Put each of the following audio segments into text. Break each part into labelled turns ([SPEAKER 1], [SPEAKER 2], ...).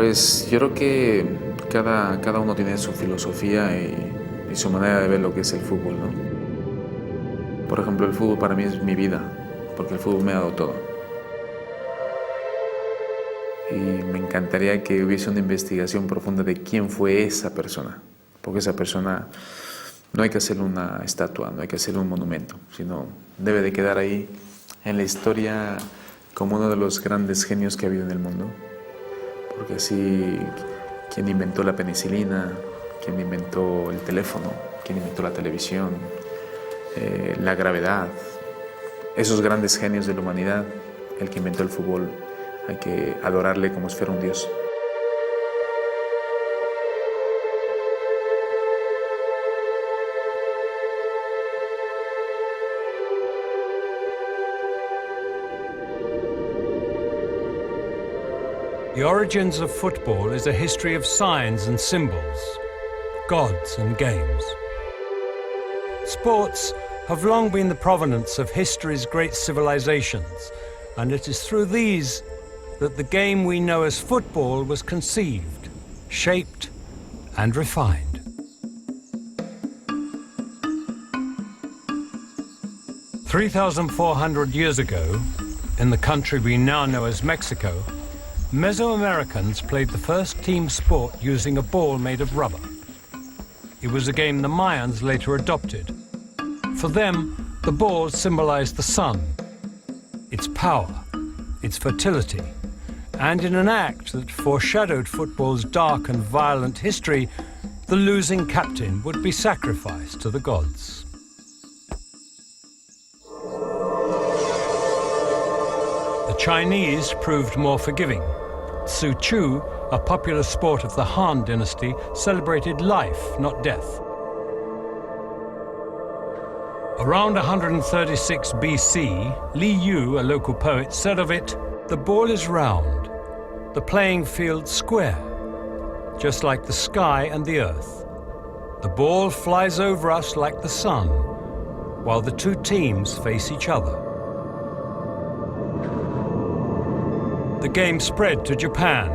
[SPEAKER 1] Pues yo creo que cada uno tiene su filosofía y su manera de ver lo que es el fútbol, ¿no? Por ejemplo, el fútbol para mí es mi vida, porque el fútbol me ha dado todo. Y me encantaría que hubiese una investigación profunda de quién fue esa persona, porque esa persona no hay que hacerle una estatua, no hay que hacerle un monumento, sino debe de quedar ahí en la historia como uno de los grandes genios que ha habido en el mundo. Porque así, quien inventó la penicilina, quien inventó el teléfono, quien inventó la televisión, la gravedad, esos grandes genios de la humanidad, el que inventó el fútbol, hay que adorarle como si fuera un dios.
[SPEAKER 2] The origins of football is a history of signs and symbols, gods and games. Sports have long been the provenance of history's great civilizations, and it is through these that the game we know as football was conceived, shaped, and refined. "3,400 years ago, in the country we now know as Mexico, Mesoamericans played the first team sport using a ball made of rubber. It was a game the Mayans later adopted. For them, the ball symbolized the sun, its power, its fertility, and in an act that foreshadowed football's dark and violent history, the losing captain would be sacrificed to the gods. The Chinese proved more forgiving. Cuju, a popular sport of the Han dynasty, celebrated life, not death. Around 136 BC, Li Yu, a local poet, said of it, "The ball is round, the playing field square, just like the sky and the earth. The ball flies over us like the sun, while the two teams face each other." The game spread to Japan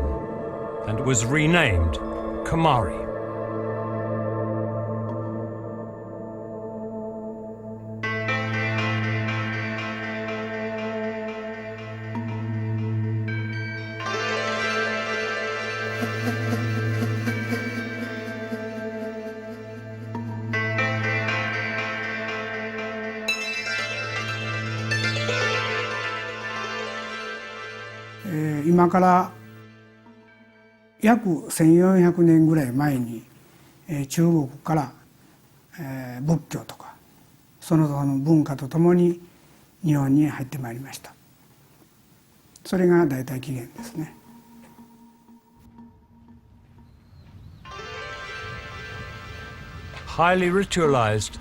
[SPEAKER 2] and was renamed Kamari.
[SPEAKER 3] "今から約1400年ぐらい前に中国から仏教とかその他の文化とともに日本に入ってまいりました。それが大体起源ですね。
[SPEAKER 2] Highly ritualized,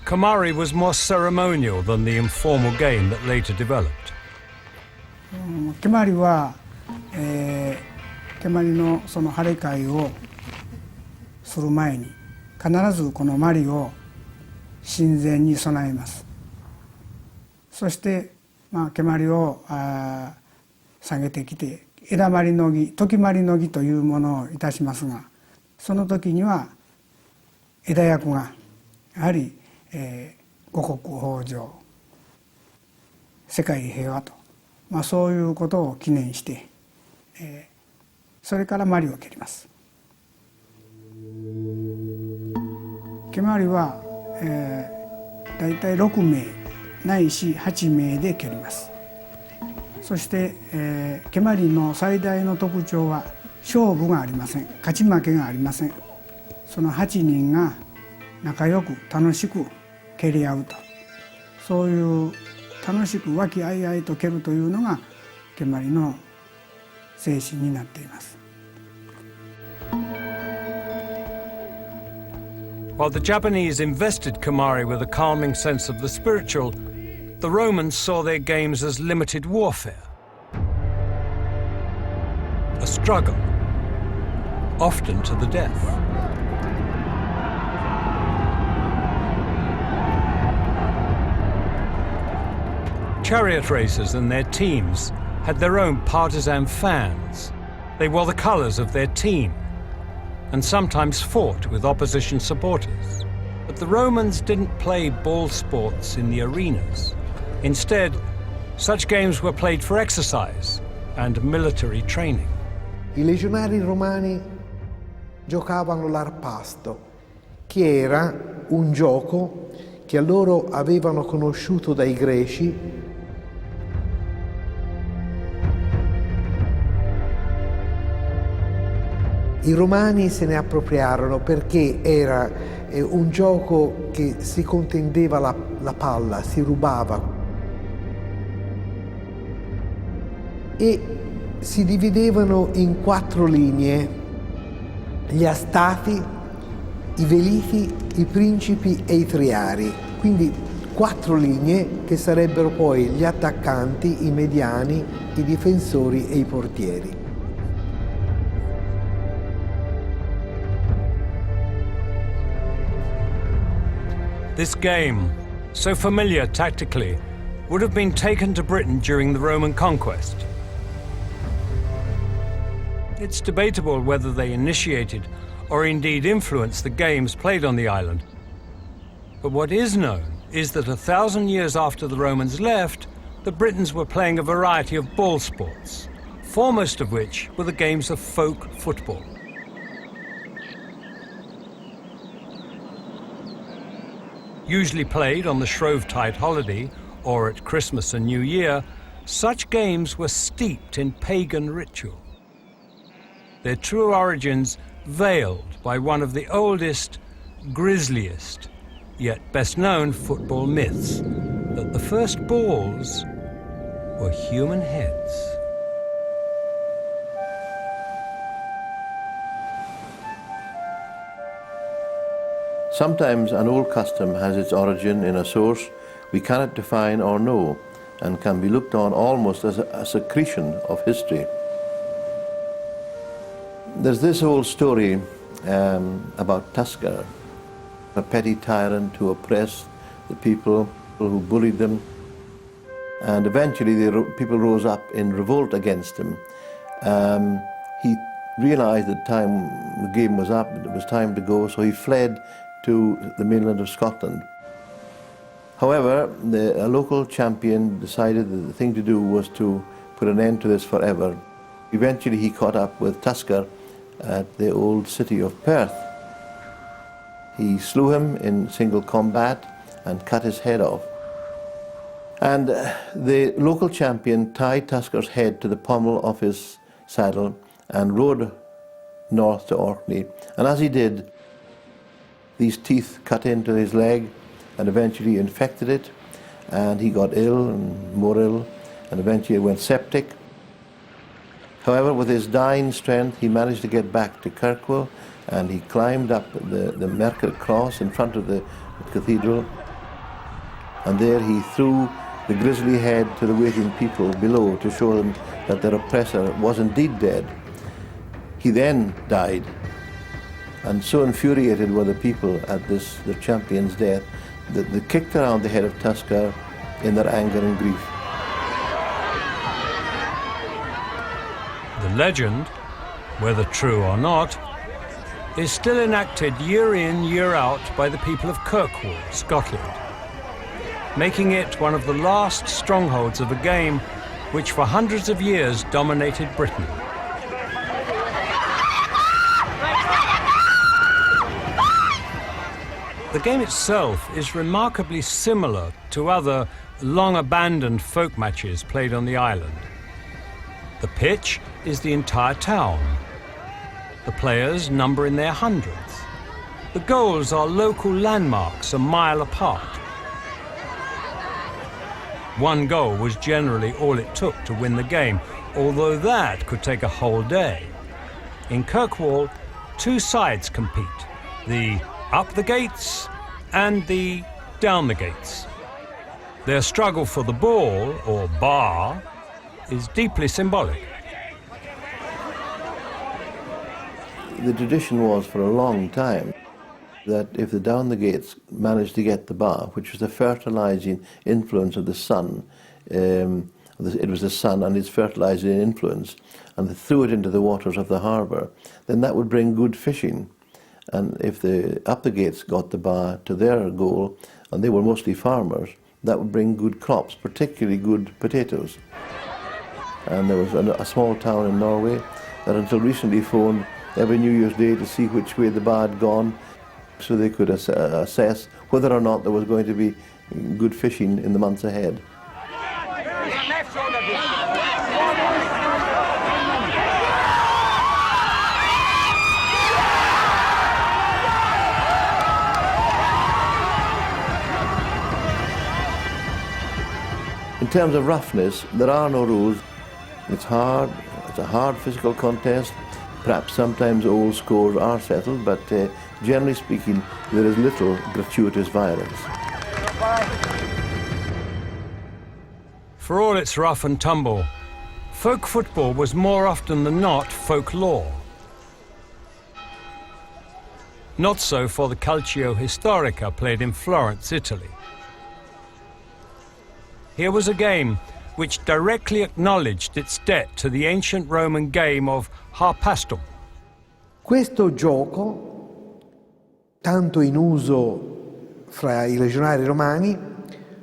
[SPEAKER 2] Kamari was more ceremonial than the informal game that later developed.
[SPEAKER 3] 蹴鞠は、蹴鞠のその晴れ会をする前に必ずこの鞠を神前に備えます。そして、蹴鞠を下げてきて枝鞠の儀、時鞠の儀というものをいたしますが、その時には枝役がやはり、五穀豊穣、世界平和と、そういうことを記念して、それから鞠を蹴ります。蹴鞠は、だいたい6名ないし8名で蹴ります。そして、蹴鞠の最大の特徴は勝負がありません。勝ち負けがありません。その8人が仲良く楽しく蹴り合うと、そういう楽しく和気あいあいと蹴るというのが蹴鞠の精神になっています。
[SPEAKER 2] While the Japanese invested Kamari with a calming sense of the spiritual, the Romans saw their games as limited warfare. A struggle, often to the death. Chariot racers and their teams had their own partisan fans, They wore the colours of their team and sometimes fought with opposition supporters. But the Romans didn't play ball sports in the arenas. Instead, such games were played for exercise and military training.
[SPEAKER 4] I legionari romani giocavano l'arpasto, che era un gioco che loro avevano conosciuto dai greci. I romani se ne appropriarono perché era un gioco che si contendeva la palla, si rubava. E si dividevano in 4 linee: gli astati, i veliti, i principi e i triari. Quindi 4 linee che sarebbero poi gli attaccanti, i mediani, i difensori e i portieri.
[SPEAKER 2] This game, so familiar tactically, would have been taken to Britain during the Roman conquest. It's debatable whether they initiated or indeed influenced the games played on the island. But what is known is that 1,000 years after the Romans left, the Britons were playing a variety of ball sports, foremost of which were the games of folk football. Usually played on the Shrovetide holiday or at Christmas and New Year, such games were steeped in pagan ritual. Their true origins veiled by one of the oldest, grisliest, yet best known football myths, that the first balls were human heads.
[SPEAKER 5] Sometimes an old custom has its origin in a source we cannot define or know, and can be looked on almost as a secretion of history. There's this old story about Tusker, a petty tyrant who oppressed the people, who bullied them, and eventually people rose up in revolt against him. He realized that the game was up, it was time to go, so he fled to the mainland of Scotland. However, a local champion decided that the thing to do was to put an end to this forever. Eventually he caught up with Tusker at the old city of Perth. He slew him in single combat and cut his head off. And the local champion tied Tusker's head to the pommel of his saddle and rode north to Orkney. And as he did, these teeth cut into his leg and eventually infected it, and he got ill and more ill, and eventually went septic. However, with his dying strength, he managed to get back to Kirkwall, and he climbed up the Mercant Cross in front of the cathedral, and there he threw the grisly head to the waiting people below to show them that their oppressor was indeed dead. He then died. And so infuriated were the people at the champion's death that they kicked around the head of Tusker in their anger and grief.
[SPEAKER 2] The legend, whether true or not, is still enacted year in, year out by the people of Kirkwall, Scotland, making it one of the last strongholds of a game which for hundreds of years dominated Britain. The game itself is remarkably similar to other long-abandoned folk matches played on the island. The pitch is the entire town. The players number in their hundreds. The goals are local landmarks a mile apart. One goal was generally all it took to win the game, although that could take a whole day. In Kirkwall, 2 sides compete, the up the gates and the down the gates. Their struggle for the ball, or bar, is deeply symbolic.
[SPEAKER 5] The tradition was for a long time that if the down the gates managed to get the bar, which was the fertilizing influence of the sun, it was the sun and its fertilizing influence, and they threw it into the waters of the harbour, then that would bring good fishing. And if the Applegates got the bar to their goal, and they were mostly farmers, that would bring good crops, particularly good potatoes. And there was a small town in Norway that until recently phoned every New Year's Day to see which way the bar had gone, so they could assess whether or not there was going to be good fishing in the months ahead. In terms of roughness, there are no rules. It's hard, it's a hard physical contest. Perhaps sometimes old scores are settled, but generally speaking, there is little gratuitous violence.
[SPEAKER 2] For all its rough and tumble, folk football was more often than not folklore. Not so for the Calcio Historica played in Florence, Italy. Here was a game which directly acknowledged its debt to the ancient Roman game of Harpastum.
[SPEAKER 4] Questo gioco, tanto in uso fra i legionari romani,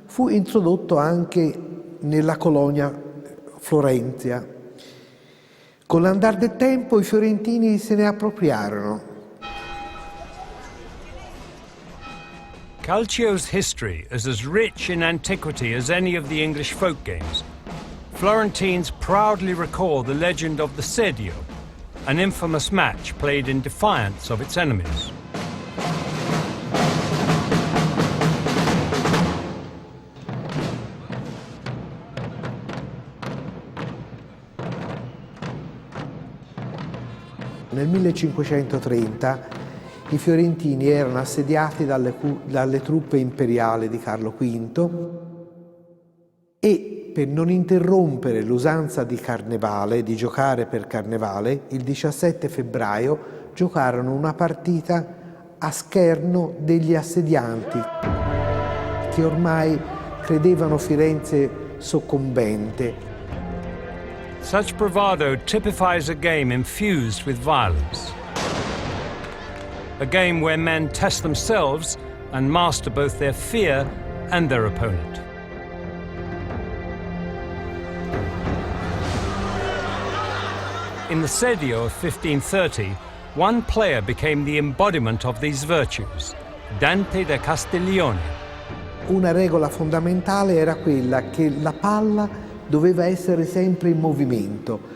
[SPEAKER 4] fu introdotto anche nella colonia florenzia. Con l'andar del tempo i fiorentini se ne appropriarono.
[SPEAKER 2] Calcio's history is as rich in antiquity as any of the English folk games. Florentines proudly recall the legend of the sedio, an infamous match played in defiance of its enemies.
[SPEAKER 4] Nel 1530 i fiorentini erano assediati dalle truppe imperiali di Carlo V e per non interrompere l'usanza di carnevale, di giocare per carnevale, il 17 febbraio giocarono una partita a scherno degli assedianti che ormai credevano Firenze soccombente.
[SPEAKER 2] Such bravado typifies a game infused with violence. A game where men test themselves and master both their fear and their opponent. In the sedio of 1530, one player became the embodiment of these virtues, Dante da Castiglione.
[SPEAKER 4] Una regola fondamentale era quella che la palla doveva essere sempre in movimento.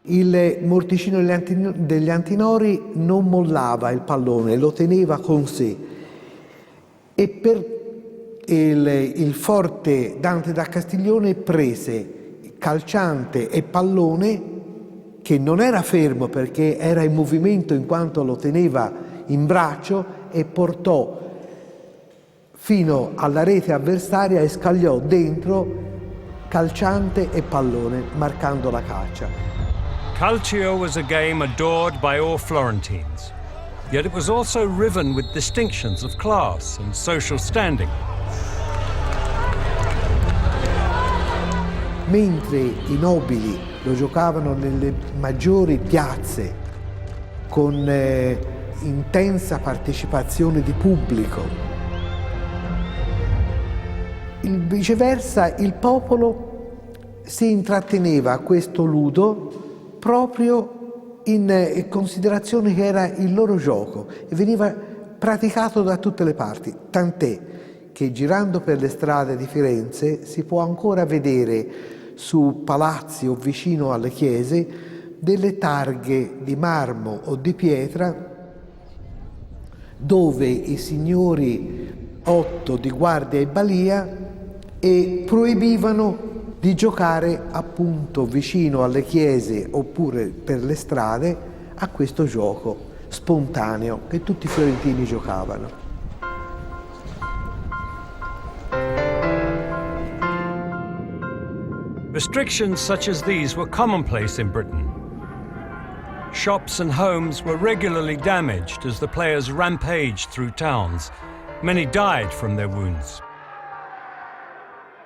[SPEAKER 4] Il morticino degli Antinori non mollava il pallone, lo teneva con sé. E per il forte Dante da Castiglione prese calciante e pallone, che non era fermo perché era in movimento in quanto lo teneva in braccio, e portò fino alla rete avversaria e scagliò dentro calciante e pallone, marcando la caccia.
[SPEAKER 2] Calcio was a game adored by all Florentines, yet it was also riven with distinctions of class and social standing.
[SPEAKER 4] Mentre i nobili lo giocavano nelle maggiori piazze, con intensa partecipazione di pubblico, viceversa il popolo si intratteneva a questo ludo proprio in considerazione che era il loro gioco e veniva praticato da tutte le parti, tant'è che girando per le strade di Firenze si può ancora vedere su palazzi o vicino alle chiese delle targhe di marmo o di pietra dove i signori 8 di guardia e balia proibivano di giocare appunto vicino alle chiese oppure per le strade a questo gioco spontaneo che tutti i fiorentini giocavano.
[SPEAKER 2] Restrictions such as these were commonplace in Britain. Shops and homes were regularly damaged as the players rampaged through towns. Many died from their wounds.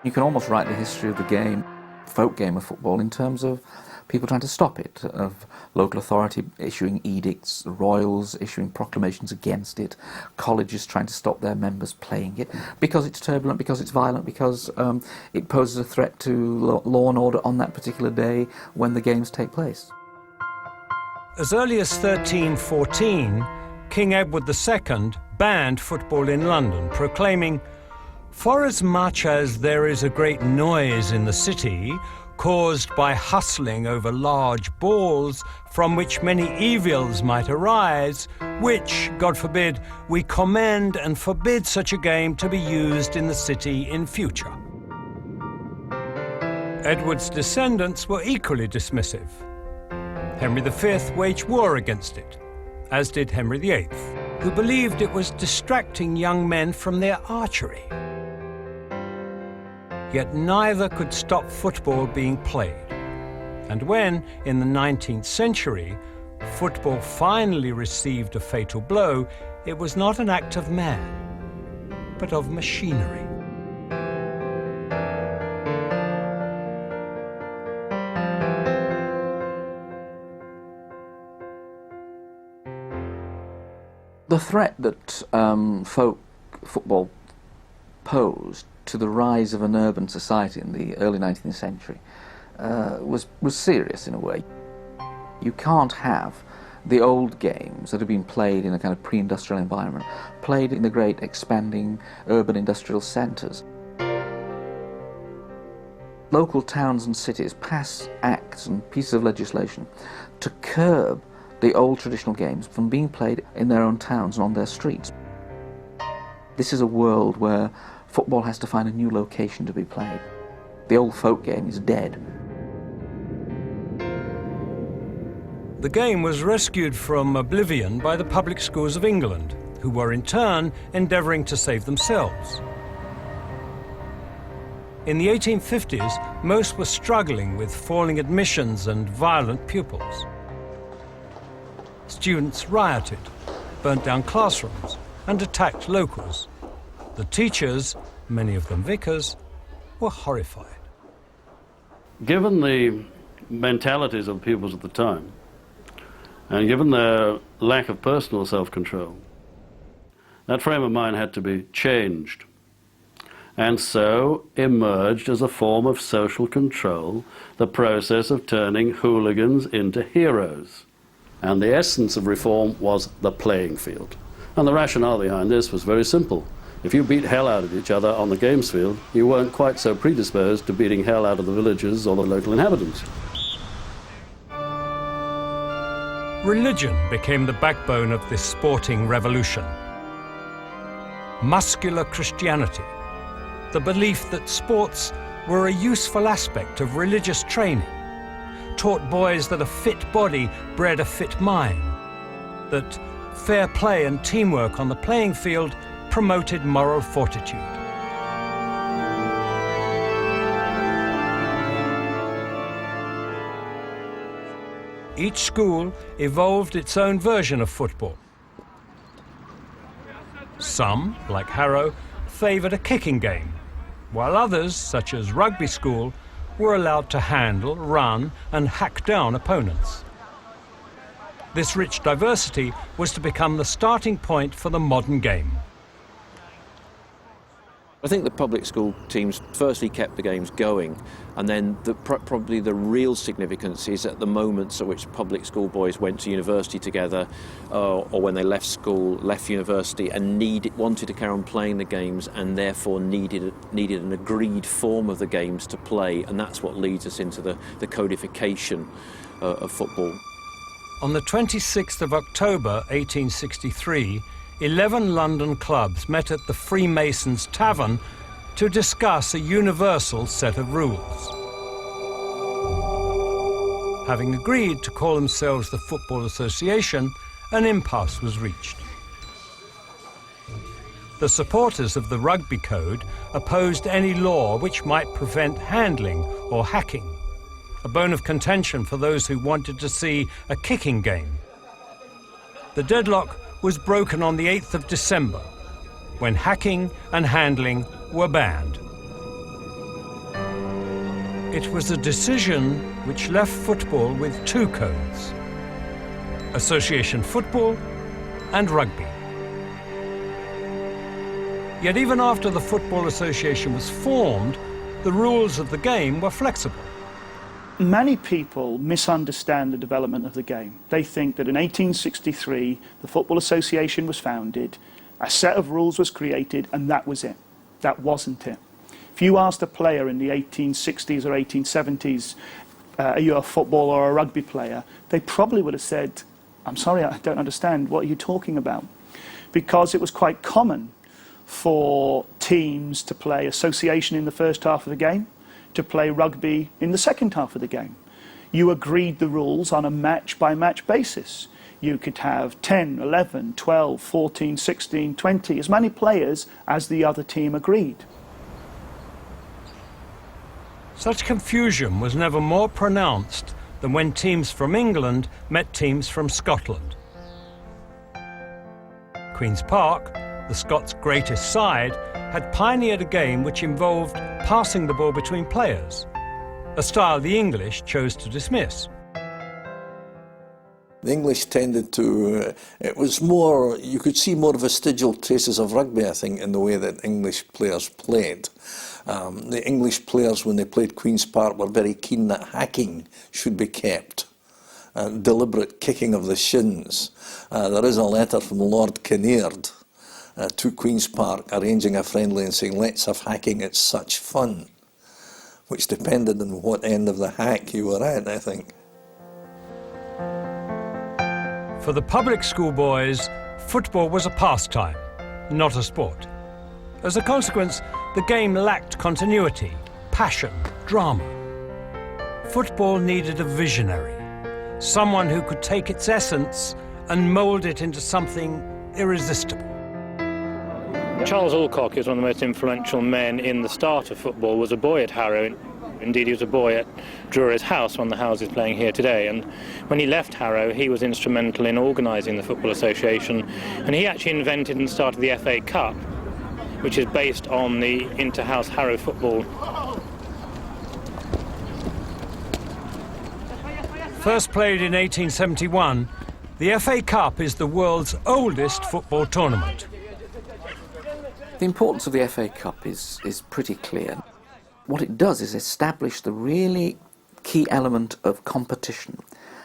[SPEAKER 6] You can almost write the history of the game folk game of football in terms of people trying to stop it, of local authority issuing edicts, royals issuing proclamations against it, colleges trying to stop their members playing it, because it's turbulent, because it's violent, because it poses a threat to law and order on that particular day when the games take place.
[SPEAKER 2] As early as 1314, King Edward II banned football in London, proclaiming, "Forasmuch as there is a great noise in the city, caused by hustling over large balls, from which many evils might arise, which, God forbid, we commend and forbid such a game to be used in the city in future." Edward's descendants were equally dismissive. Henry V waged war against it, as did Henry VIII, who believed it was distracting young men from their archery. Yet neither could stop football being played. And when, in the 19th century, football finally received a fatal blow, it was not an act of man, but of machinery.
[SPEAKER 6] The threat that folk football posed to the rise of an urban society in the early 19th century was serious in a way. You can't have the old games that have been played in a kind of pre-industrial environment played in the great expanding urban industrial centres. Local towns and cities pass acts and pieces of legislation to curb the old traditional games from being played in their own towns and on their streets. This is a world where football has to find a new location to be played. The old folk game is dead.
[SPEAKER 2] The game was rescued from oblivion by the public schools of England, who were in turn endeavouring to save themselves. In the 1850s, most were struggling with falling admissions and violent pupils. Students rioted, burnt down classrooms, and attacked locals. The teachers, many of them vicars, were horrified.
[SPEAKER 7] Given the mentalities of pupils at the time, and given their lack of personal self-control, that frame of mind had to be changed. And so emerged as a form of social control the process of turning hooligans into heroes. And the essence of reform was the playing field. And the rationale behind this was very simple. If you beat hell out of each other on the games field, you weren't quite so predisposed to beating hell out of the villagers or the local inhabitants.
[SPEAKER 2] Religion became the backbone of this sporting revolution. Muscular Christianity, the belief that sports were a useful aspect of religious training, taught boys that a fit body bred a fit mind, that fair play and teamwork on the playing field promoted moral fortitude. Each school evolved its own version of football. Some, like Harrow, favoured a kicking game, while others, such as Rugby School, were allowed to handle, run and hack down opponents. This rich diversity was to become the starting point for the modern game.
[SPEAKER 8] I think the public school teams firstly kept the games going, and then probably the real significance is at the moments at which public school boys went to university together, or when they left school, left university, and wanted to carry on playing the games, and therefore needed an agreed form of the games to play, and that's what leads us into the codification of football.
[SPEAKER 2] On the 26th of October 1863, 11 London clubs met at the Freemasons' Tavern to discuss a universal set of rules. Having agreed to call themselves the Football Association, an impasse was reached. The supporters of the Rugby Code opposed any law which might prevent handling or hacking, a bone of contention for those who wanted to see a kicking game. The deadlock was broken on the 8th of December, when hacking and handling were banned. It was a decision which left football with two codes: association football and rugby. Yet even after the Football Association was formed, the rules of the game were flexible.
[SPEAKER 9] Many people misunderstand the development of the game. They think that in 1863, the Football Association was founded, a set of rules was created, and that was it. That wasn't it. If you asked a player in the 1860s or 1870s, are you a football or a rugby player, they probably would have said, I'm sorry, I don't understand, what are you talking about? Because it was quite common for teams to play association in the first half of the game, to play rugby in the second half of the game. You agreed the rules on a match-by-match basis. You could have 10, 11, 12, 14, 16, 20, as many players as the other team agreed.
[SPEAKER 2] Such confusion was never more pronounced than when teams from England met teams from Scotland. Queen's Park, the Scots' greatest side, had pioneered a game which involved passing the ball between players, a style the English chose to dismiss.
[SPEAKER 10] The English tended to, it was more, you could see more vestigial traces of rugby, I think, in the way that English players played. The English players, when they played Queen's Park, were very keen that hacking should be kept, deliberate kicking of the shins. There is a letter from Lord Kinnaird to Queen's Park arranging a friendly and saying, let's have hacking, it's such fun, which depended on what end of the hack you were at, I think.
[SPEAKER 2] For the public school boys, football was a pastime, not a sport. As a consequence, the game lacked continuity, passion, drama. Football needed a visionary, someone who could take its essence and mould it into something irresistible.
[SPEAKER 11] Charles Alcock is one of the most influential men in the start of football, was a boy at Harrow. Indeed, he was a boy at Drury's House, one of the houses playing here today. And when he left Harrow, he was instrumental in organising the Football Association. And he actually invented and started the FA Cup, which is based on the inter-house Harrow football.
[SPEAKER 2] First played in 1871, the FA Cup is the world's oldest football tournament.
[SPEAKER 6] The importance of the FA Cup is pretty clear. What it does is establish the really key element of competition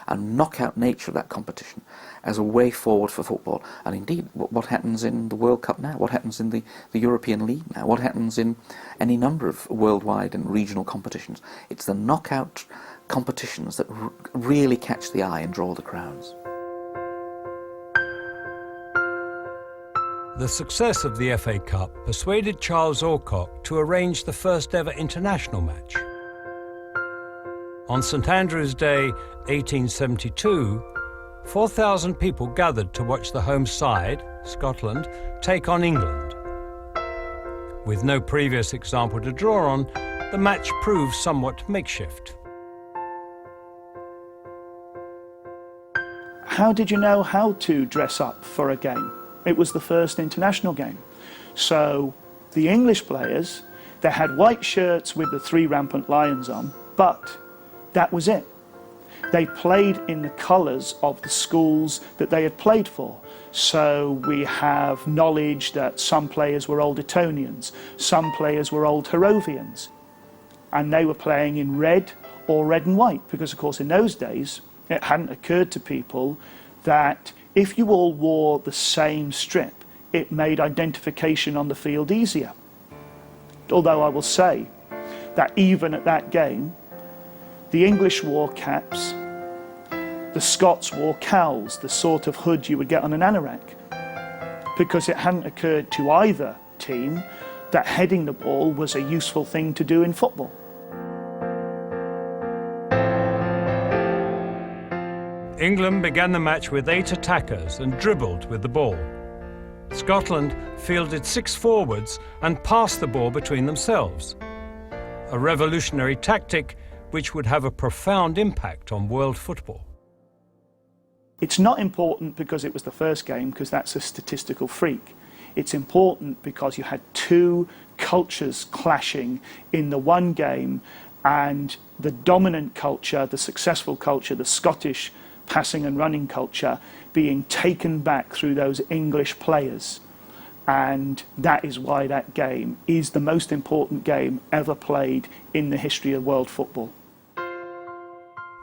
[SPEAKER 6] and knockout nature of that competition as a way forward for football. And indeed, what happens in the World Cup now, what happens in the European League now, what happens in any number of worldwide and regional competitions. It's the knockout competitions that really catch the eye and draw the crowds.
[SPEAKER 2] The success of the FA Cup persuaded Charles Alcock to arrange the first ever international match. On St Andrew's Day 1872, 4,000 people gathered to watch the home side, Scotland, take on England. With no previous example to draw on, the match proved somewhat makeshift.
[SPEAKER 9] How did you know how to dress up for a game? It was the first international game. So the English players, they had white shirts with the 3 rampant lions on, but that was it. They played in the colours of the schools that they had played for. So we have knowledge that some players were Old Etonians, some players were Old Harrovians, and they were playing in red or red and white, because of course in those days it hadn't occurred to people that if you all wore the same strip, it made identification on the field easier. Although I will say that even at that game, the English wore caps, the Scots wore cowls, the sort of hood you would get on an anorak, because it hadn't occurred to either team that heading the ball was a useful thing to do in football.
[SPEAKER 2] England began the match with 8 attackers and dribbled with the ball. Scotland fielded 6 forwards and passed the ball between themselves. A revolutionary tactic which would have a profound impact on world football.
[SPEAKER 9] It's not important because it was the first game, because that's a statistical freak. It's important because you had 2 cultures clashing in the one game, and the dominant culture, the successful culture, the Scottish passing and running culture being taken back through those English players. And that is why that game is the most important game ever played in the history of world football.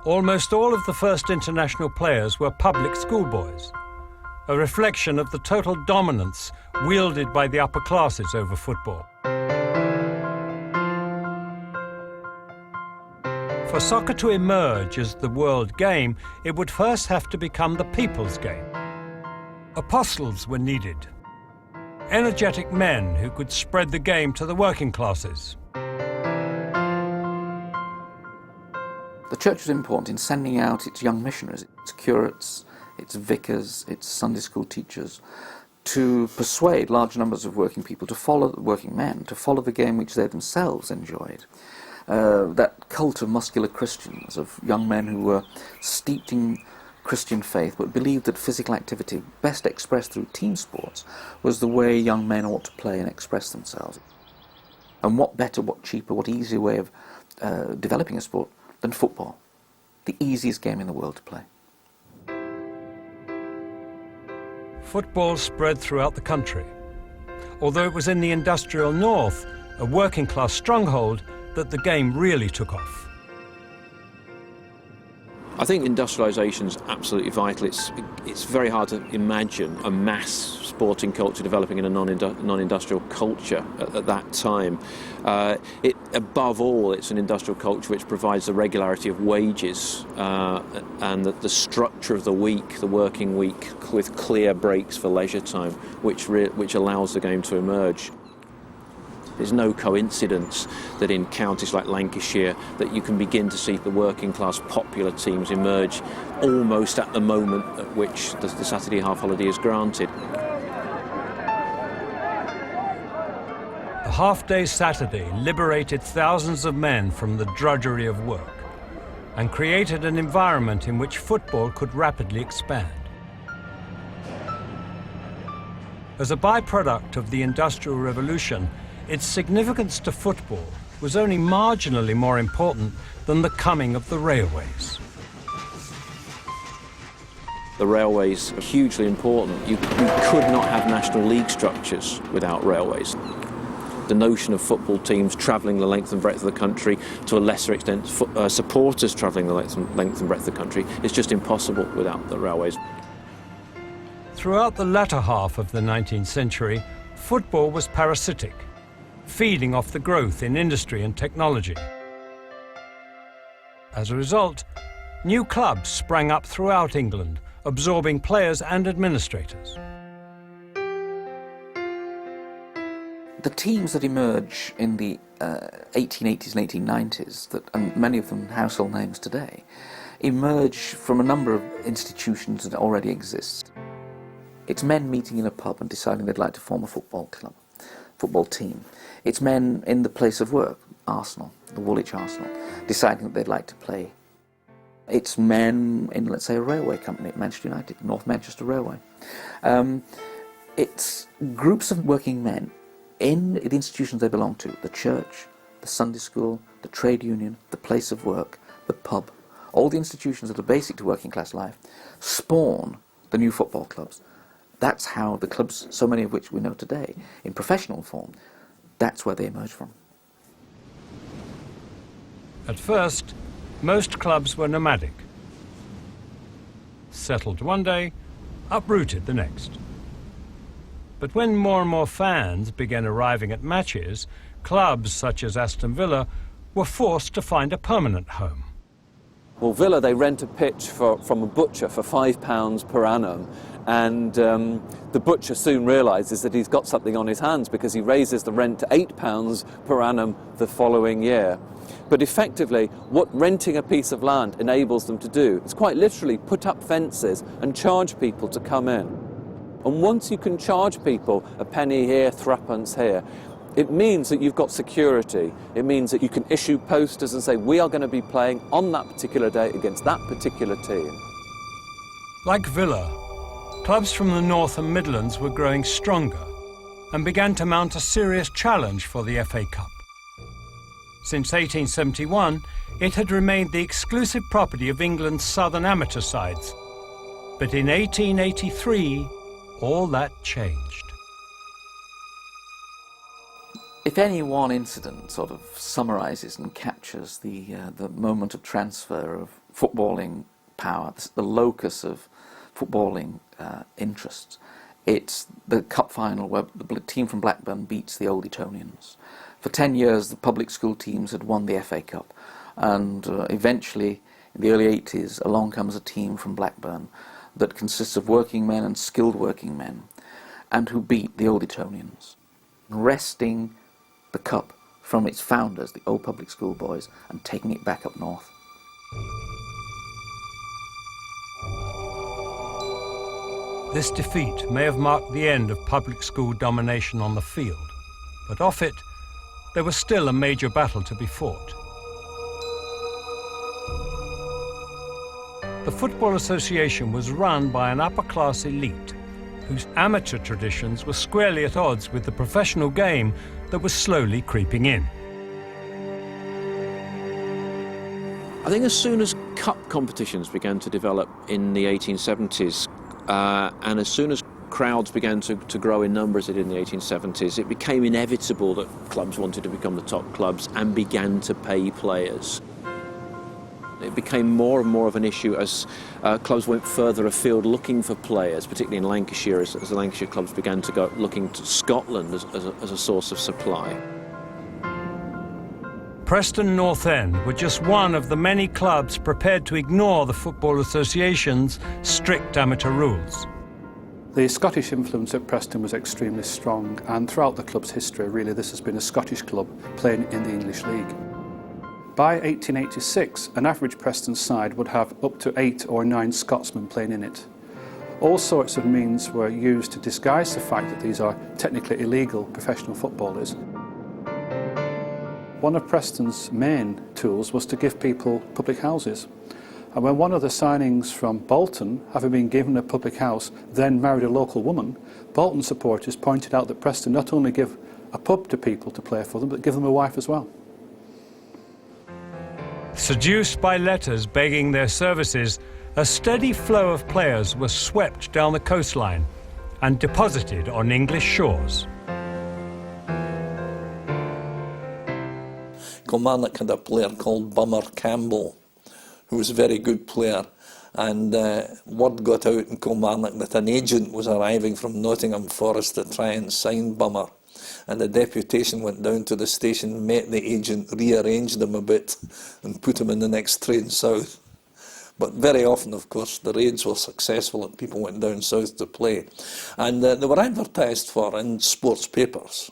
[SPEAKER 2] Almost all of the first international players were public schoolboys, a reflection of the total dominance wielded by the upper classes over football. For soccer to emerge as the world game, it would first have to become the people's game. Apostles were needed, energetic men who could spread the game to the working classes.
[SPEAKER 6] The church was important in sending out its young missionaries, its curates, its vicars, its Sunday school teachers, to persuade large numbers of working people to follow, working men, to follow the game which they themselves enjoyed. That cult of muscular Christians, of young men who were steeped in Christian faith but believed that physical activity, best expressed through team sports, was the way young men ought to play and express themselves. And what better, what cheaper, what easier way of developing a sport than football, the easiest game in the world to play.
[SPEAKER 2] Football spread throughout the country, although it was in the industrial north, a working-class stronghold, that the game really took off.
[SPEAKER 8] I think industrialisation is absolutely vital. It's very hard to imagine a mass sporting culture developing in a non-industrial culture at that time. Above all, it's an industrial culture which provides the regularity of wages and the structure of the week, the working week, with clear breaks for leisure time, which allows the game to emerge. There's no coincidence that in counties like Lancashire that you can begin to see the working class popular teams emerge almost at the moment at which the Saturday half holiday is granted.
[SPEAKER 2] The half-day Saturday liberated thousands of men from the drudgery of work and created an environment in which football could rapidly expand. As a byproduct of the Industrial Revolution, its significance to football was only marginally more important than the coming of the railways.
[SPEAKER 8] The railways are hugely important. You could not have national league structures without railways. The notion of football teams travelling the length and breadth of the country, to a lesser extent supporters travelling the length and breadth of the country, is just impossible without the railways.
[SPEAKER 2] Throughout the latter half of the 19th century, football was parasitic, feeding off the growth in industry and technology. As a result, new clubs sprang up throughout England, absorbing players and administrators.
[SPEAKER 6] The teams that emerge in the 1880s and 1890s, and many of them household names today, emerge from a number of institutions that already exist. It's men meeting in a pub and deciding they'd like to form a football club, football team. It's men in the place of work, Arsenal, the Woolwich Arsenal, deciding that they'd like to play. It's men in, let's say, a railway company, Manchester United, North Manchester Railway. It's groups of working men in the institutions they belong to, the church, the Sunday school, the trade union, the place of work, the pub. All the institutions that are basic to working class life spawn the new football clubs. That's how the clubs, so many of which we know today, in professional form, that's where they emerge from.
[SPEAKER 2] At first, most clubs were nomadic. Settled one day, uprooted the next. But when more and more fans began arriving at matches, clubs such as Aston Villa were forced to find a permanent home.
[SPEAKER 12] Well, Villa, they rent a pitch from a butcher for £5 per annum, and the butcher soon realises that he's got something on his hands because he raises the rent to £8 per annum the following year. But effectively, what renting a piece of land enables them to do is quite literally put up fences and charge people to come in. And once you can charge people a penny here, threepence here, it means that you've got security. It means that you can issue posters and say, we are going to be playing on that particular day against that particular team.
[SPEAKER 2] Like Villa, clubs from the North and Midlands were growing stronger and began to mount a serious challenge for the FA Cup. Since 1871, it had remained the exclusive property of England's southern amateur sides. But in 1883, all that changed.
[SPEAKER 6] If any one incident sort of summarises and captures the moment of transfer of footballing power, the locus of footballing interests, it's the cup final where the team from Blackburn beats the Old Etonians. For 10 years, the public school teams had won the FA Cup, and eventually, in the early 80s, along comes a team from Blackburn that consists of working men and skilled working men, and who beat the Old Etonians, wresting the cup from its founders, the old public school boys, and taking it back up north.
[SPEAKER 2] This defeat may have marked the end of public school domination on the field, but off it, there was still a major battle to be fought. The Football Association was run by an upper-class elite whose amateur traditions were squarely at odds with the professional game that was slowly creeping in.
[SPEAKER 8] I think as soon as cup competitions began to develop in the 1870s, and as soon as crowds began to grow in numbers in the 1870s, it became inevitable that clubs wanted to become the top clubs and began to pay players. It became more and more of an issue as clubs went further afield looking for players, particularly in Lancashire, as the Lancashire clubs began to go looking to Scotland as a source of supply.
[SPEAKER 2] Preston North End were just one of the many clubs prepared to ignore the Football Association's strict amateur rules.
[SPEAKER 13] The Scottish influence at Preston was extremely strong, and throughout the club's history, really, this has been a Scottish club playing in the English League. By 1886, an average Preston side would have up to 8 or 9 Scotsmen playing in it. All sorts of means were used to disguise the fact that these are technically illegal professional footballers. One of Preston's main tools was to give people public houses. And when one of the signings from Bolton, having been given a public house, then married a local woman, Bolton supporters pointed out that Preston not only give a pub to people to play for them, but give them a wife as well.
[SPEAKER 2] Seduced by letters begging their services, a steady flow of players was swept down the coastline and deposited on English shores.
[SPEAKER 10] Kilmarnock had a player called Bummer Campbell, who was a very good player, and word got out in Kilmarnock that an agent was arriving from Nottingham Forest to try and sign Bummer, and the deputation went down to the station, met the agent, rearranged him a bit and put him in the next train south. But very often, of course, the raids were successful and people went down south to play, and they were advertised for in sports papers,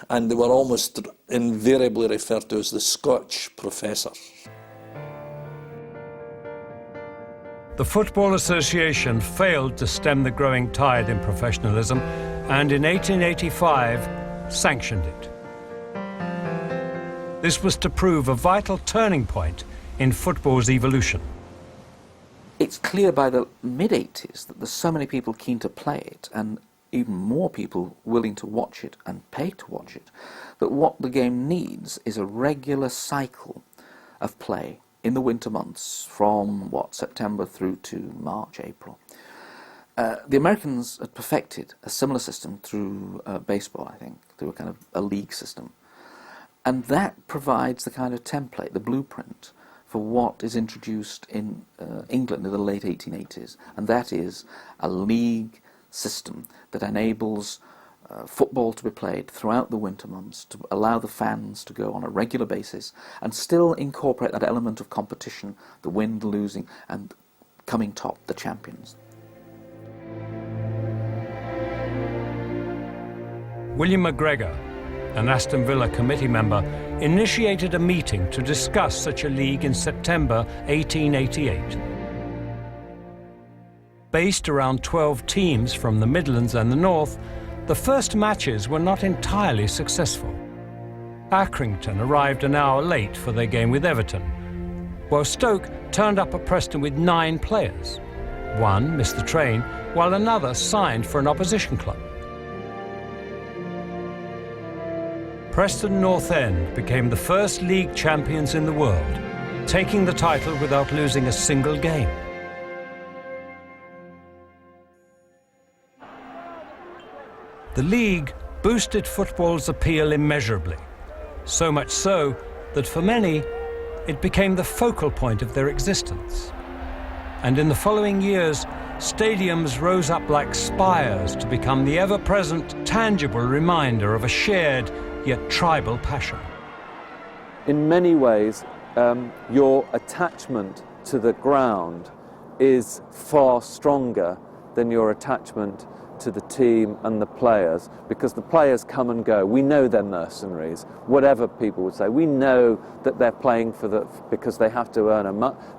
[SPEAKER 10] and they were almost invariably referred to as the Scotch professors.
[SPEAKER 2] The Football Association failed to stem the growing tide in professionalism, and in 1885 sanctioned it. This was to prove a vital turning point in football's evolution.
[SPEAKER 6] It's clear by the mid-80s that there's so many people keen to play it, and even more people willing to watch it and pay to watch it, that what the game needs is a regular cycle of play in the winter months from, September through to March, April. The Americans had perfected a similar system through baseball, I think, through a kind of a league system. And that provides the kind of template, the blueprint, for what is introduced in England in the late 1880s. And that is a league system that enables football to be played throughout the winter months, to allow the fans to go on a regular basis and still incorporate that element of competition, the win, the losing, and coming top, the champions.
[SPEAKER 2] William McGregor, an Aston Villa committee member, initiated a meeting to discuss such a league in September 1888. Based around 12 teams from the Midlands and the North, the first matches were not entirely successful. Accrington arrived an hour late for their game with Everton, while Stoke turned up at Preston with 9 players. One missed the train, while another signed for an opposition club. Preston North End became the first league champions in the world, taking the title without losing a single game. The league boosted football's appeal immeasurably, so much so that for many, it became the focal point of their existence. And in the following years, stadiums rose up like spires to become the ever-present, tangible reminder of a shared yet tribal passion.
[SPEAKER 12] In many ways, your attachment to the ground is far stronger than your attachment to the team and the players, because the players come and go. We know they're mercenaries, whatever people would say. We know that they're playing because they have to earn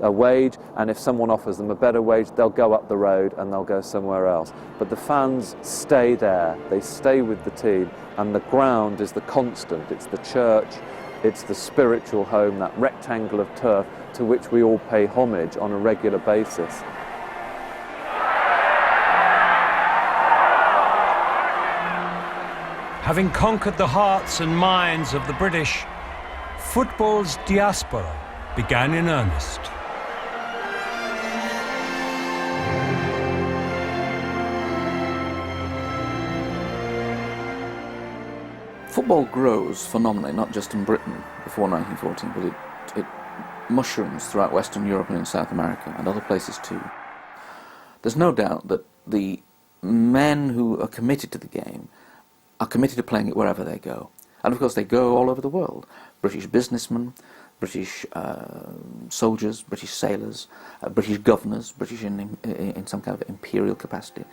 [SPEAKER 12] a wage, and if someone offers them a better wage, they'll go up the road and they'll go somewhere else. But the fans stay there, they stay with the team, and the ground is the constant. It's the church, it's the spiritual home, that rectangle of turf to which we all pay homage on a regular basis.
[SPEAKER 2] Having conquered the hearts and minds of the British, football's diaspora began in earnest.
[SPEAKER 6] Football grows phenomenally, not just in Britain before 1914, but it mushrooms throughout Western Europe and in South America and other places too. There's no doubt that the men who are committed to the game are committed to playing it wherever they go. And of course they go all over the world. British businessmen, British soldiers, British sailors, British governors, British in some kind of imperial capacity,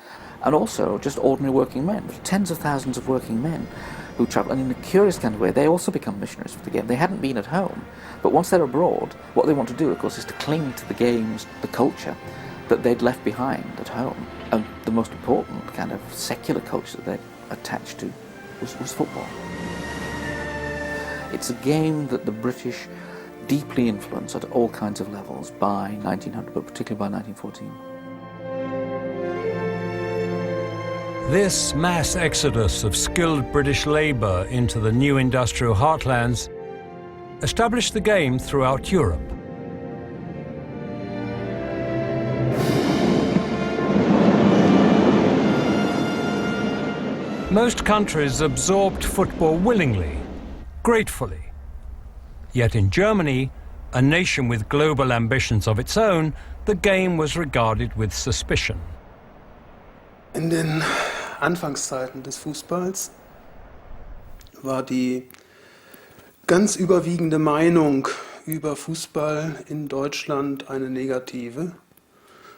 [SPEAKER 6] and also just ordinary working men. Tens of thousands of working men who travel, and in a curious kind of way, they also become missionaries for the game. They hadn't been at home, but once they're abroad, what they want to do, of course, is to cling to the games, the culture that they'd left behind at home. And the most important kind of secular culture that they attached to was football. It's a game that the British deeply influenced at all kinds of levels by 1900, but particularly by 1914.
[SPEAKER 2] This mass exodus of skilled British labour into the new industrial heartlands established the game throughout Europe. Most countries absorbed football willingly, gratefully. Yet in Germany, a nation with global ambitions of its own, the game was regarded with suspicion.
[SPEAKER 14] In den Anfangszeiten des Fußballs war die ganz überwiegende Meinung über Fußball in Deutschland eine negative.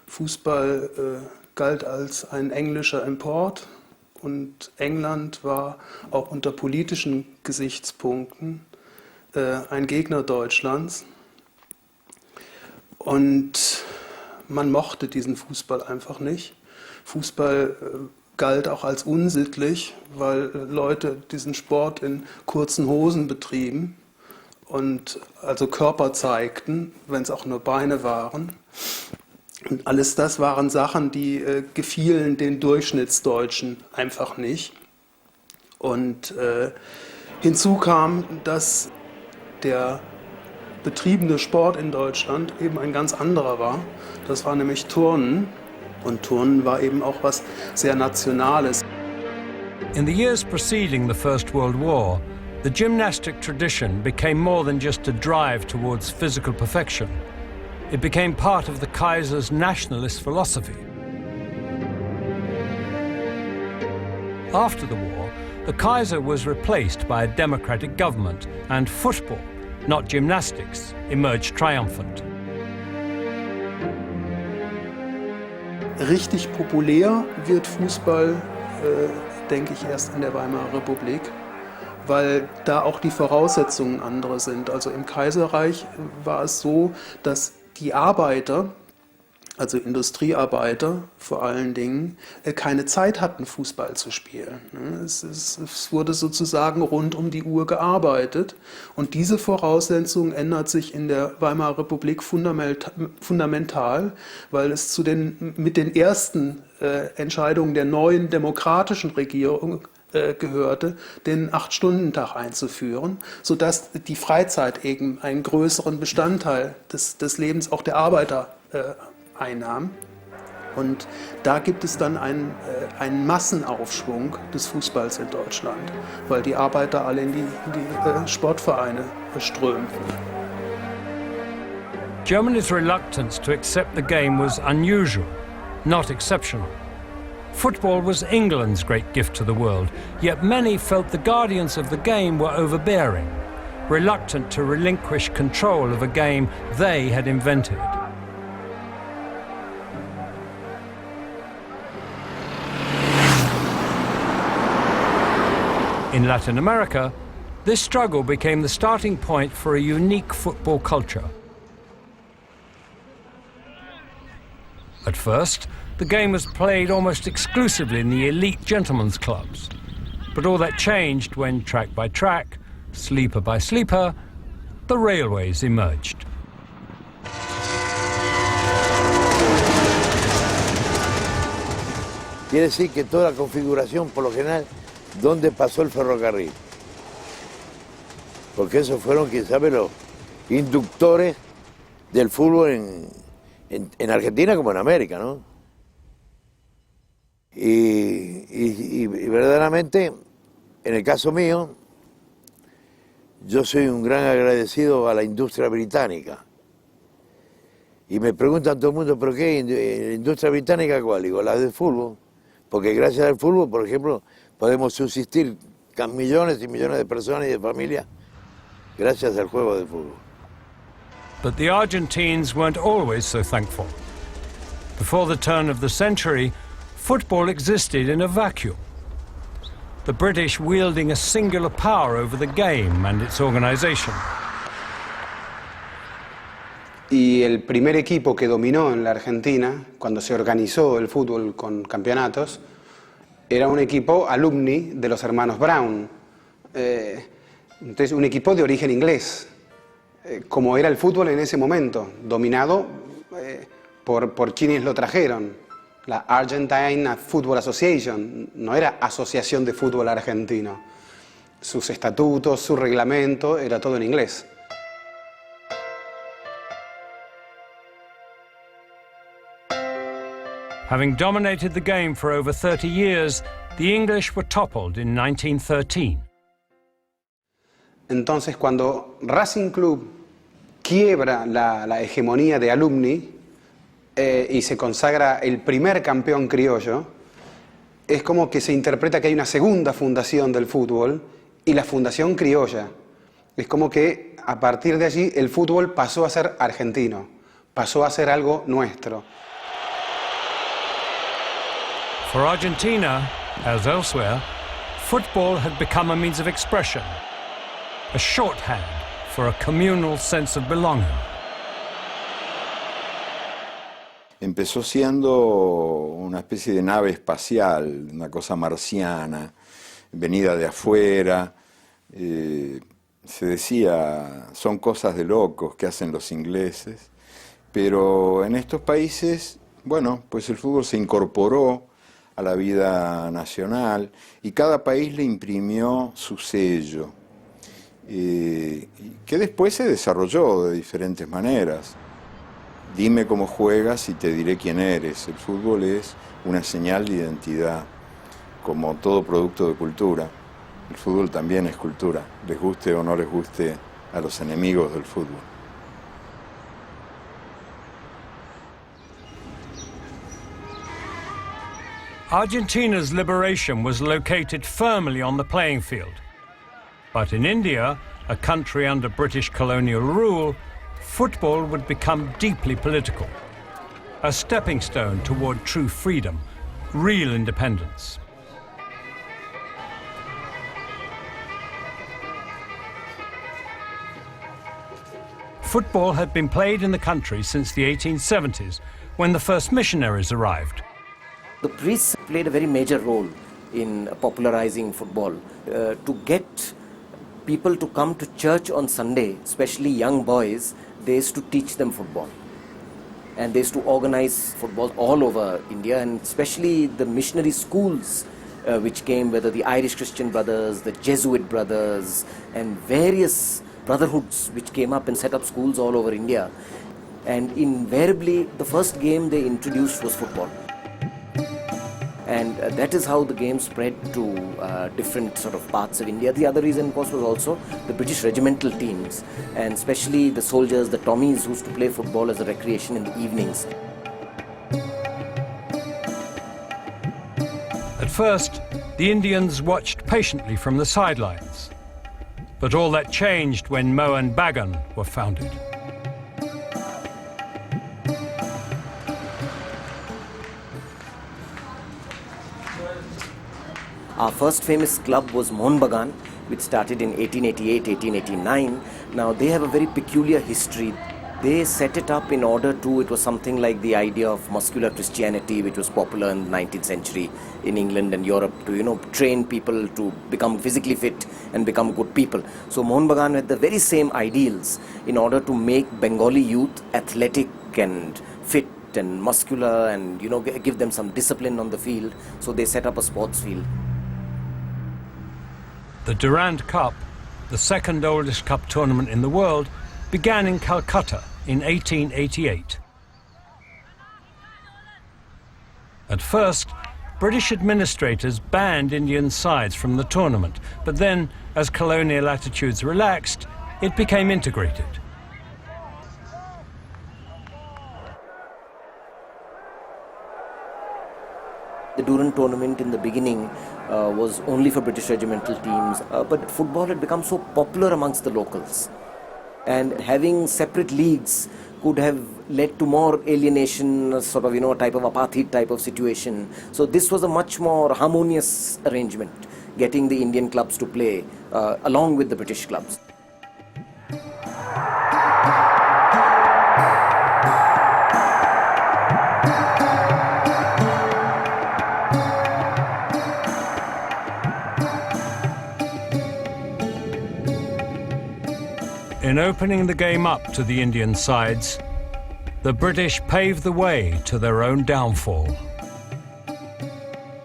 [SPEAKER 14] Fußball galt als ein englischer Import. Und England war auch unter politischen Gesichtspunkten ein Gegner Deutschlands. Und man mochte diesen Fußball einfach nicht. Fußball galt auch als unsittlich, weil Leute diesen Sport in kurzen Hosen betrieben und also Körper zeigten, wenn es auch nur Beine waren. Und alles das waren Sachen, die gefielen den Durchschnittsdeutschen einfach nicht. Und hinzu kam, dass der betriebene Sport in Deutschland eben ein ganz anderer war. Das war nämlich Turnen. Und Turnen war eben auch was sehr Nationales.
[SPEAKER 2] In the years preceding the First World War, the gymnastic tradition became more than just a drive towards physical perfection. It became part of the Kaiser's nationalist philosophy. After the war, the Kaiser was replaced by a democratic government, and football, not gymnastics, emerged triumphant.
[SPEAKER 14] Richtig populär wird Fußball, denke ich, erst in der Weimarer Republik, weil da auch die Voraussetzungen andere sind. Also im Kaiserreich war es so, dass die Arbeiter, also Industriearbeiter vor allen Dingen, keine Zeit hatten, Fußball zu spielen. Es wurde sozusagen rund um die Uhr gearbeitet. Und diese Voraussetzung ändert sich in der Weimarer Republik fundamental, weil es mit den ersten Entscheidungen der neuen demokratischen Regierung gehörte, den 8-Stunden-Tag einzuführen, sodass die Freizeit eben einen größeren Bestandteil des Lebens auch der Arbeiter einnahm. Und da gibt es dann einen Massenaufschwung des Fußballs in Deutschland, weil die Arbeiter alle in die Sportvereine strömten.
[SPEAKER 2] Germany's reluctance to accept the game was unusual, not exceptional. Football was England's great gift to the world, yet many felt the guardians of the game were overbearing, reluctant to relinquish control of a game they had invented. In Latin America, this struggle became the starting point for a unique football culture. At first, the game was played almost exclusively in the elite gentlemen's clubs. But all that changed when, track by track, sleeper by sleeper, the railways emerged.
[SPEAKER 15] Quiere decir que toda la configuración, por lo general, ¿dónde pasó el ferrocarril? Porque esos fueron, quién sabe, los inductores del fútbol en Argentina como en América, ¿no? Y verdaderamente, en el caso mío, yo soy un gran agradecido a la industria británica. Y me preguntan todo el mundo, ¿pero qué? ¿Industria británica cuál? Digo, la del fútbol. Porque gracias al fútbol, por ejemplo, podemos subsistir millones y millones de personas y de familias gracias al juego de fútbol.
[SPEAKER 2] But the Argentines weren't always so thankful. Before the turn of the century, football existed in a vacuum. The British wielding a singular power over the game and its organization.
[SPEAKER 16] Y el primer equipo que dominó en la Argentina, cuando se organizó el fútbol con campeonatos, era un equipo alumni de los hermanos Brown. Entonces, un equipo de origen inglés, como era el fútbol en ese momento, dominado por quienes lo trajeron. La Argentine Football Association no era Asociación de Fútbol Argentino. Sus estatutos, su reglamento, era todo en inglés.
[SPEAKER 2] Having dominated the game for over 30 years, the English were toppled in 1913.
[SPEAKER 16] Entonces, cuando Racing Club quiebra la hegemonía de alumni y se consagra el primer campeón criollo, es como que se interpreta que hay una segunda fundación del fútbol y la fundación criolla. Es como que a partir de allí el fútbol pasó a ser argentino, pasó a ser algo nuestro.
[SPEAKER 2] For Argentina, as elsewhere, football had become a means of expression, a shorthand for a communal sense of belonging.
[SPEAKER 17] Empezó siendo una especie de nave espacial, una cosa marciana, venida de afuera. Se decía, son cosas de locos que hacen los ingleses, pero en estos países, bueno, pues el fútbol se incorporó a la vida nacional y cada país le imprimió su sello, que después se desarrolló de diferentes maneras. Dime cómo juegas y te diré quién eres. El fútbol es una señal de identidad, como todo producto de cultura. El fútbol también es cultura, les guste o no les guste a los enemigos del fútbol.
[SPEAKER 2] Argentina's liberation was located firmly on the playing field. But in India, a country under British colonial rule, football would become deeply political, a stepping stone toward true freedom, real independence. Football had been played in the country since the 1870s, when the first missionaries arrived.
[SPEAKER 18] The priests played a very major role in popularizing football. To get people to come to church on Sunday, especially young boys, they used to teach them football. And they used to organize football all over India, and especially the missionary schools which came, whether the Irish Christian Brothers, the Jesuit Brothers, and various brotherhoods which came up and set up schools all over India. And invariably, the first game they introduced was football. And that is how the game spread to different sort of parts of India. The other reason, of course, was also the British regimental teams, and especially the soldiers, the Tommies, who used to play football as a recreation in the evenings.
[SPEAKER 2] At first, the Indians watched patiently from the sidelines. But all that changed when Mohun Bagan were founded.
[SPEAKER 18] Our first famous club was Mohun Bagan, which started in 1888, 1889. Now, they have a very peculiar history. They set it up in order to, it was something like the idea of muscular Christianity, which was popular in the 19th century in England and Europe, to, train people to become physically fit and become good people. So Mohun Bagan had the very same ideals in order to make Bengali youth athletic and fit and muscular and, give them some discipline on the field. So they set up a sports field.
[SPEAKER 2] The Durand Cup, the second oldest cup tournament in the world, began in Calcutta in 1888. At first, British administrators banned Indian sides from the tournament, but then, as colonial attitudes relaxed, it became integrated.
[SPEAKER 18] The Durand tournament in the beginning was only for British regimental teams, but football had become so popular amongst the locals. And having separate leagues could have led to more alienation, sort of, a type of apartheid type of situation. So this was a much more harmonious arrangement, getting the Indian clubs to play along with the British clubs.
[SPEAKER 2] In opening the game up to the Indian sides, the British paved the way to their own downfall.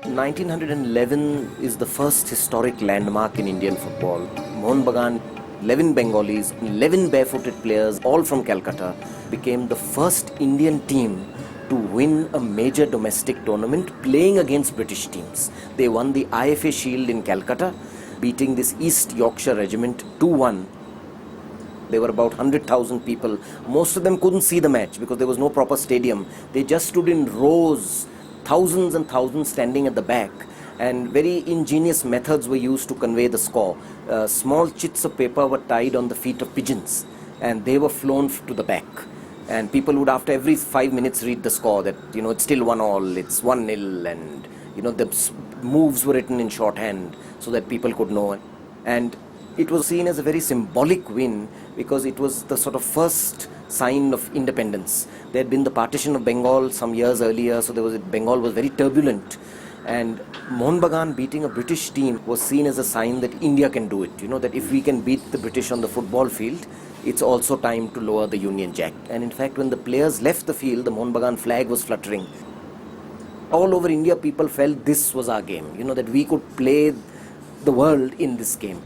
[SPEAKER 18] 1911 is the first historic landmark in Indian football. Mohun Bagan, 11 Bengalis, 11 barefooted players, all from Calcutta, became the first Indian team to win a major domestic tournament playing against British teams. They won the IFA Shield in Calcutta, beating this East Yorkshire regiment 2-1. There were about 100,000 people. Most of them couldn't see the match because there was no proper stadium. They just stood in rows, thousands and thousands standing at the back. And very ingenious methods were used to convey the score. Small chits of paper were tied on the feet of pigeons and they were flown to the back. And people would, after every 5 minutes, read the score that, it's still 1-1, it's 1-0, and, the moves were written in shorthand so that people could know. And it was seen as a very symbolic win because it was the sort of first sign of independence. There had been the partition of Bengal some years earlier, so Bengal was very turbulent. And Mohun Bagan beating a British team was seen as a sign that India can do it. That if we can beat the British on the football field, it's also time to lower the Union Jack. And in fact, when the players left the field, the Mohun Bagan flag was fluttering. All over India, people felt this was our game, that we could play the world in this game.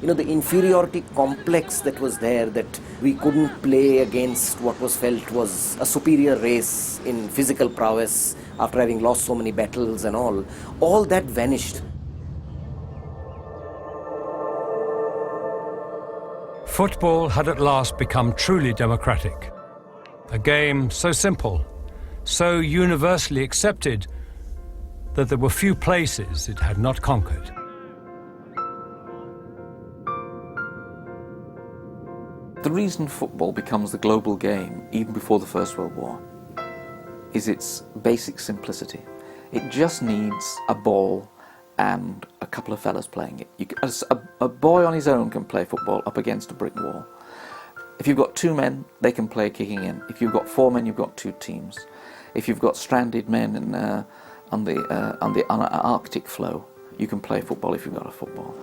[SPEAKER 18] The inferiority complex that was there, that we couldn't play against what was felt was a superior race in physical prowess after having lost so many battles and all that vanished.
[SPEAKER 2] Football had at last become truly democratic. A game so simple, so universally accepted, that there were few places it had not conquered.
[SPEAKER 6] The reason football becomes the global game, even before the First World War, is its basic simplicity. It just needs a ball and a couple of fellas playing it. A boy on his own can play football up against a brick wall. If you've got 2 men, they can play kicking in. If you've got 4 men, you've got 2 teams. If you've got stranded men on the Arctic floe, you can play football if you've got a football.